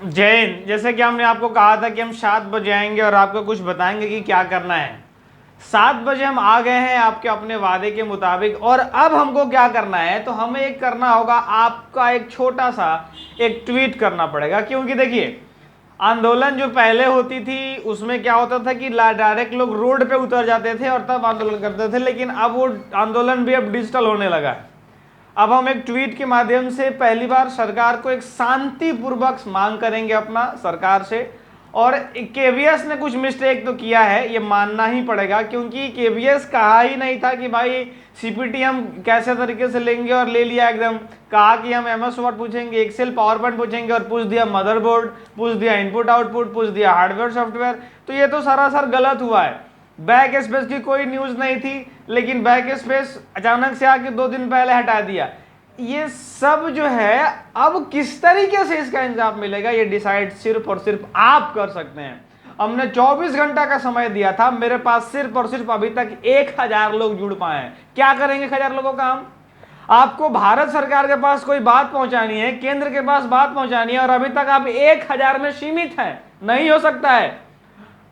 जय हिंद। जैसे कि हमने आपको कहा था कि हम 7 बजे आएंगे और आपको कुछ बताएंगे कि क्या करना है। 7 बजे हम आ गए हैं आपके अपने वादे के मुताबिक, और अब हमको क्या करना है, तो हमें एक करना होगा, आपका एक छोटा सा एक ट्वीट करना पड़ेगा। क्योंकि देखिए, आंदोलन जो पहले होती थी उसमें क्या होता था कि डायरेक्ट लोग रोड पे उतर जाते थे और तब आंदोलन करते थे, लेकिन अब वो आंदोलन भी अब डिजिटल होने लगा है। अब हम एक ट्वीट के माध्यम से पहली बार सरकार को एक शांतिपूर्वक मांग करेंगे अपना सरकार से। और केवीएस ने कुछ मिस्टेक तो किया है, ये मानना ही पड़ेगा, क्योंकि केवीएस कहा ही नहीं था कि भाई सीपीटी हम कैसे तरीके से लेंगे, और ले लिया एकदम। कहा कि हम एमएस वर्ड पूछेंगे, एक्सेल पावर पॉइंट पूछेंगे, और पूछ दिया मदरबोर्ड, पूछ दिया इनपुट आउटपुट, पूछ दिया हार्डवेयर सॉफ्टवेयर। तो ये तो सरासर गलत हुआ है। बैक स्पेस की कोई न्यूज नहीं थी, लेकिन बैक स्पेस अचानक से आके 2 दिन पहले हटा दिया। ये सब जो है, अब किस तरीके से इसका इंसाफ मिलेगा, ये डिसाइड सिर्फ और सिर्फ आप कर सकते हैं। हमने 24 घंटा का समय दिया था, मेरे पास सिर्फ और सिर्फ अभी तक 1000 लोग जुड़ पाए हैं। क्या करेंगे 1000 लोगों का हम? आपको भारत सरकार के पास कोई बात पहुंचानी है, केंद्र के पास बात पहुंचानी है, और अभी तक आप 1000 में सीमित हैं। नहीं हो सकता है,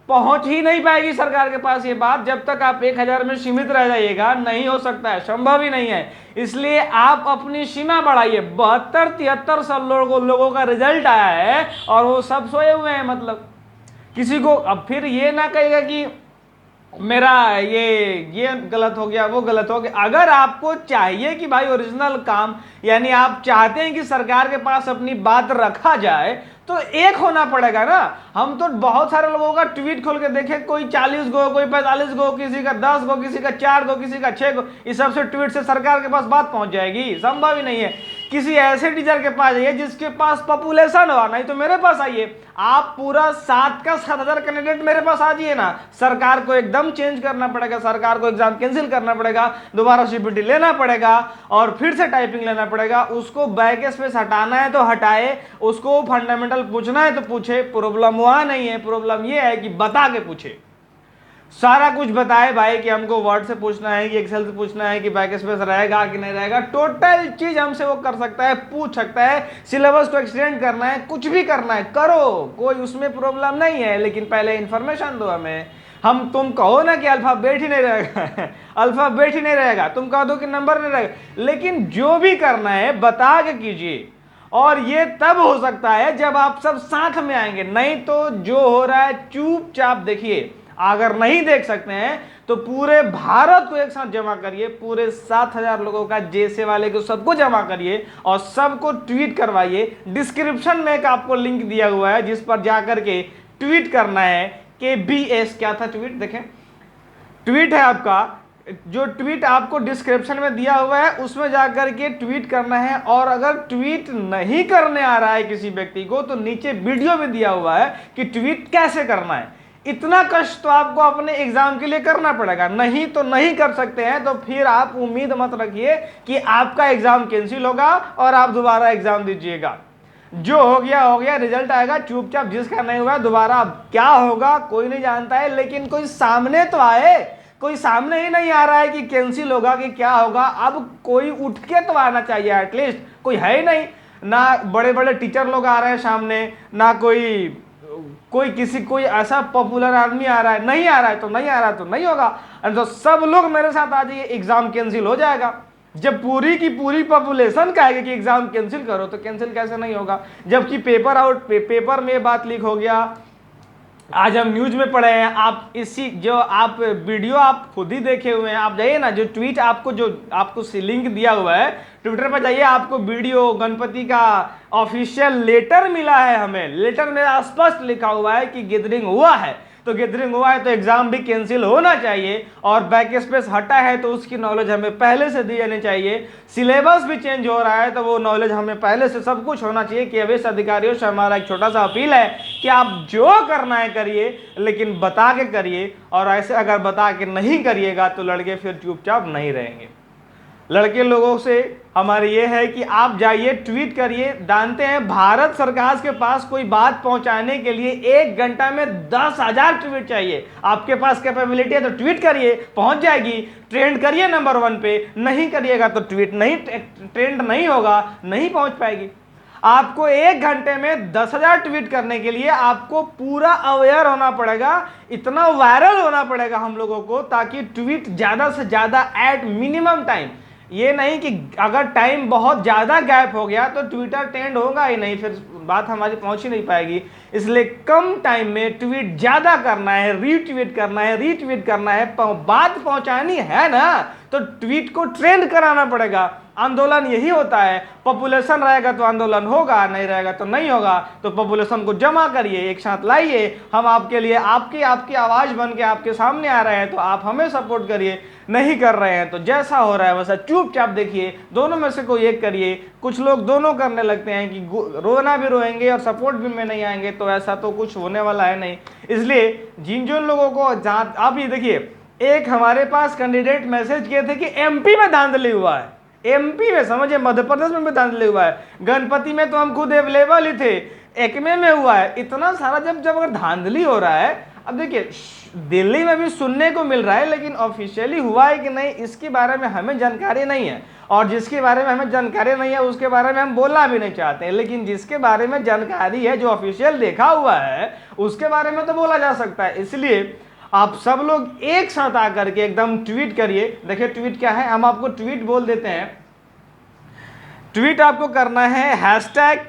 पहुंच ही नहीं पाएगी सरकार के पास ये बात जब तक आप 1000 में सीमित रह जाइएगा। नहीं हो सकता है, संभव ही नहीं है। इसलिए आप अपनी सीमा बढ़ाइए। 72-73 लोगों का रिजल्ट आया है और वो सब सोए हुए हैं। मतलब किसी को अब फिर ये ना कहेगा कि मेरा ये गलत हो गया, वो गलत हो गया। अगर आपको चाहिए कि भाई ओरिजिनल काम, यानी आप चाहते हैं कि सरकार के पास अपनी बात रखा जाए, तो एक होना पड़ेगा ना। हम तो बहुत सारे लोगों का ट्वीट खोल के देखे, कोई 40 गो, कोई 45 गो, किसी का 10 गो, किसी का 4 गो, किसी का 6 गो। इस सबसे ट्वीट से सरकार के पास बात पहुंच जाएगी? संभव ही नहीं है। किसी ऐसे टीचर के पास जाइए जिसके पास पॉपुलेशन हो, नहीं तो मेरे पास आइए। आप पूरा 7 का 7000 कैंडिडेट मेरे पास आ जाइए ना। सरकार को एकदम चेंज करना पड़ेगा, सरकार को एग्जाम कैंसिल करना पड़ेगा, दोबारा सीपीटी लेना पड़ेगा, और फिर से टाइपिंग लेना पड़ेगा। उसको बैक स्पेस हटाना है तो हटाए, उसको फंडामेंटल पूछना है तो पूछे। प्रॉब्लम वहां नहीं है, प्रॉब्लम यह है कि बता के पूछे। सारा कुछ बताए भाई कि हमको वर्ड से पूछना है कि एक्सेल से पूछना है कि बैक स्पेस रहेगा कि नहीं रहेगा। टोटल चीज हमसे वो कर सकता है, पूछ सकता है। सिलेबस को एक्सटेंड करना है, कुछ भी करना है करो, कोई उसमें प्रॉब्लम नहीं है, लेकिन पहले इंफॉर्मेशन दो हमें। हम तुम कहो ना कि अल्फाबेट ही नहीं रहेगा अल्फाबेट ही नहीं रहेगा, तुम कह दो कि नंबर नहीं रहेगा, लेकिन जो भी करना है बता के कीजिए। और ये तब हो सकता है जब आप सब साथ में आएंगे, नहीं तो जो हो रहा है चुपचाप देखिए। अगर नहीं देख सकते हैं तो पूरे भारत को एक साथ जमा करिए, पूरे 7000 लोगों का, जैसे वाले को सबको जमा करिए और सबको ट्वीट करवाइए। डिस्क्रिप्शन में एक आपको लिंक दिया हुआ है जिस पर जाकर के ट्वीट करना है। KBS क्या था ट्वीट, देखें ट्वीट है आपका, जो ट्वीट आपको डिस्क्रिप्शन में दिया हुआ है उसमें जाकर के ट्वीट करना है। और अगर ट्वीट नहीं करने आ रहा है किसी व्यक्ति को, तो नीचे वीडियो में दिया हुआ है कि ट्वीट कैसे करना है। इतना कष्ट तो आपको अपने एग्जाम के लिए करना पड़ेगा, नहीं तो नहीं कर सकते हैं तो फिर आप उम्मीद मत रखिए कि आपका एग्जाम कैंसिल होगा और आप दोबारा एग्जाम दीजिएगा। जो हो गया, रिजल्ट आएगा चुपचाप। जिसका नहीं हुआ दोबारा क्या होगा कोई नहीं जानता है, लेकिन कोई सामने तो आए। कोई सामने ही नहीं आ रहा है कि कैंसिल होगा कि क्या होगा। अब कोई उठ के तो आना चाहिए एटलीस्ट, कोई है ही नहीं ना। बड़े बड़े टीचर लोग आ रहे हैं सामने, ना कोई ऐसा पॉपुलर आदमी आ रहा है। नहीं आ रहा है तो नहीं आ रहा है तो नहीं होगा। तो सब लोग मेरे साथ आ जाइए, एग्जाम कैंसिल हो जाएगा। जब पूरी की पूरी पॉपुलेशन कहेगी कि एग्जाम कैंसिल करो, तो कैंसिल कैसे नहीं होगा? जबकि पेपर में ये बात लीक हो गया, आज हम न्यूज में पढ़े हैं। आप इसी जो आप वीडियो आप खुद ही देखे हुए हैं, आप जाइए ना, जो ट्वीट जो आपको लिंक दिया हुआ है ट्विटर पर जाइए, आपको वीडियो गणपति का ऑफिशियल लेटर मिला है हमें। लेटर में स्पष्ट लिखा हुआ है कि गैदरिंग हुआ है, तो गैदरिंग हुआ है तो एग्जाम भी कैंसिल होना चाहिए। और बैक स्पेस हटा है तो उसकी नॉलेज हमें पहले से दी जानी चाहिए। सिलेबस भी चेंज हो रहा है तो वो नॉलेज हमें पहले से सब कुछ होना चाहिए। कि अवैध अधिकारियों से हमारा एक छोटा सा अपील है कि आप जो करना है करिए, लेकिन बता के करिए। और ऐसे अगर बता के नहीं करिएगा तो लड़के फिर चुपचाप नहीं रहेंगे। लड़के लोगों से हमारी ये है कि आप जाइए, ट्वीट करिए। जानते हैं भारत सरकार के पास कोई बात पहुंचाने के लिए 1 घंटा में 10,000 ट्वीट चाहिए। आपके पास कैपेबिलिटी है तो ट्वीट करिए, पहुंच जाएगी। ट्रेंड करिए नंबर 1 पे, नहीं करिएगा तो ट्वीट नहीं ट्रेंड नहीं होगा, नहीं पहुंच पाएगी। आपको 1 घंटे में 10,000 ट्वीट करने के लिए आपको पूरा अवेयर होना पड़ेगा, इतना वायरल होना पड़ेगा हम लोगों को, ताकि ट्वीट ज्यादा से ज्यादा एट मिनिमम टाइम, ये नहीं कि अगर टाइम बहुत ज्यादा गैप हो गया तो ट्विटर ट्रेंड होगा ही नहीं, फिर बात हमारी पहुंच ही नहीं पाएगी। इसलिए कम टाइम में ट्वीट ज्यादा करना है, रीट्वीट करना है, रीट्वीट करना है, बात पहुंचानी है ना, तो ट्वीट को ट्रेंड कराना पड़ेगा। आंदोलन यही होता है, पॉपुलेशन रहेगा तो आंदोलन होगा, नहीं रहेगा तो नहीं होगा। तो पॉपुलेशन को जमा करिए, एक साथ लाइए, हम आपके लिए आपकी आवाज बन के आपके सामने आ रहे हैं, तो आप हमें सपोर्ट करिए। नहीं कर रहे हैं तो जैसा हो रहा है वैसा चुपचाप देखिए, दोनों में से कोई एक करिए। कुछ लोग दोनों करने लगते हैं कि रोना भी रोएंगे और सपोर्ट भी में नहीं आएंगे, तो ऐसा तो कुछ होने वाला है नहीं। इसलिए जिन लोगों को जहाँ आप ये देखिए, एक हमारे पास कैंडिडेट मैसेज किए थे कि एमपी में धांधली हुआ है, एमपी में समझिए, मध्य प्रदेश में भी धांधली हुआ है, गणपति में तो हम खुद अवेलेबल ही थे, एकमे में हुआ है, इतना सारा जब अगर धांधली हो रहा है। अब देखिए दिल्ली में भी सुनने को मिल रहा है, लेकिन ऑफिशियली हुआ है कि नहीं इसके बारे में हमें जानकारी नहीं है, और जिसके बारे में हमें जानकारी नहीं है उसके बारे में हम बोलना भी नहीं चाहते हैं। लेकिन जिसके बारे में जानकारी है, जो ऑफिशियल देखा हुआ है, उसके बारे में तो बोला जा सकता है। इसलिए आप सब लोग एक साथ आकर के एकदम ट्वीट करिए। देखिए ट्वीट क्या है, हम आपको ट्वीट बोल देते हैं। ट्वीट आपको करना है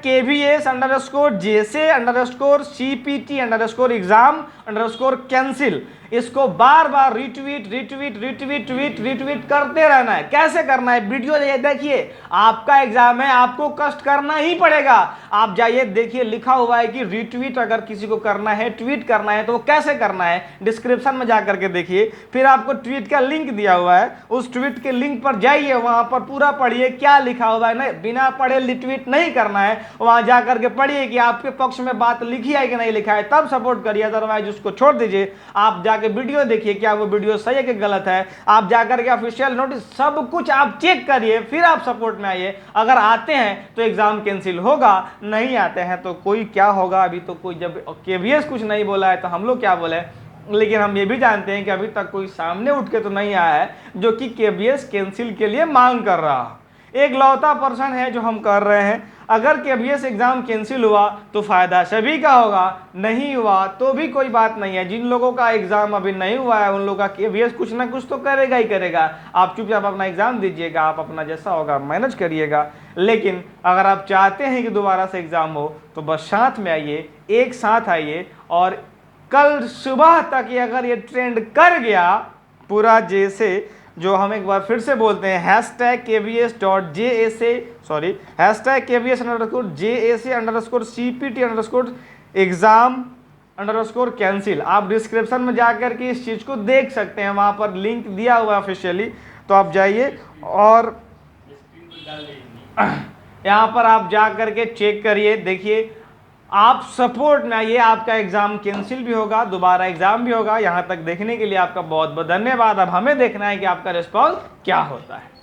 #KVS_JC_CPT_exam_cancel। इसको बार बार retweet retweet retweet tweet retweet करते रहना है। कैसे करना है, वीडियो देखिए, आपका एग्जाम है, आपको कष्ट करना ही पड़ेगा। आप जाइए देखिए, लिखा हुआ है कि रिट्वीट अगर किसी को करना है, ट्वीट करना है, तो वो कैसे करना है, डिस्क्रिप्शन में जाकर के देखिए। फिर आपको ट्वीट का लिंक दिया हुआ है, उस ट्वीट के लिंक पर जाइए, वहां पर पूरा पढ़िए क्या लिखा हुआ है। नहीं, बिना पढ़े रिट्वीट नहीं करना है, वहां जाकर के पढ़िए कि आपके पक्ष में बात लिखी है कि नहीं लिखा है, तब सपोर्ट करिए, अदरवाइज उसको छोड़ दीजिए। आप जाके वीडियो देखिए, क्या वो वीडियो सही है कि गलत है, आप जाकर के ऑफिशियल नोटिस सब कुछ आप चेक करिए, फिर आप सपोर्ट में आइए। अगर आते हैं तो एग्जाम कैंसिल होगा, नहीं आते हैं तो कोई क्या होगा। अभी तो कोई, जब केवीएस कुछ नहीं बोला है तो हम लोग क्या बोले, लेकिन हम ये भी जानते हैं कि अभी तक कोई सामने उठ के तो नहीं आया है जो कि केवीएस कैंसिल के लिए मांग कर रहा। एक लौता पर्सन है जो हम कर रहे हैं। अगर केवीएस एग्जाम कैंसिल हुआ तो फायदा सभी का होगा, नहीं हुआ तो भी कोई बात नहीं है। जिन लोगों का एग्जाम अभी नहीं हुआ है उन लोगों का केवीएस कुछ ना कुछ तो करेगा ही करेगा। आप चुपचाप अपना एग्जाम दीजिएगा, आप अपना जैसा होगा मैनेज करिएगा। लेकिन अगर आप चाहते हैं कि दोबारा से एग्जाम हो तो बस साथ में आइए, एक साथ आइए, और कल सुबह तक ये अगर ये ट्रेंड कर गया पूरा, जैसे जो हम एक बार फिर से बोलते हैं #KVS.JSA_CPT_exam_cancel। आप डिस्क्रिप्शन में जाकर के इस चीज़ को देख सकते हैं, वहाँ पर लिंक दिया हुआ है ऑफिशियली, तो आप जाइए और यहाँ पर आप जा करके चेक करिए, देखिए आप सपोर्ट में आइए। आपका एग्जाम कैंसिल भी होगा, दोबारा एग्जाम भी होगा। यहाँ तक देखने के लिए आपका बहुत बहुत धन्यवाद। अब हमें देखना है कि आपका रिस्पॉन्स क्या होता है।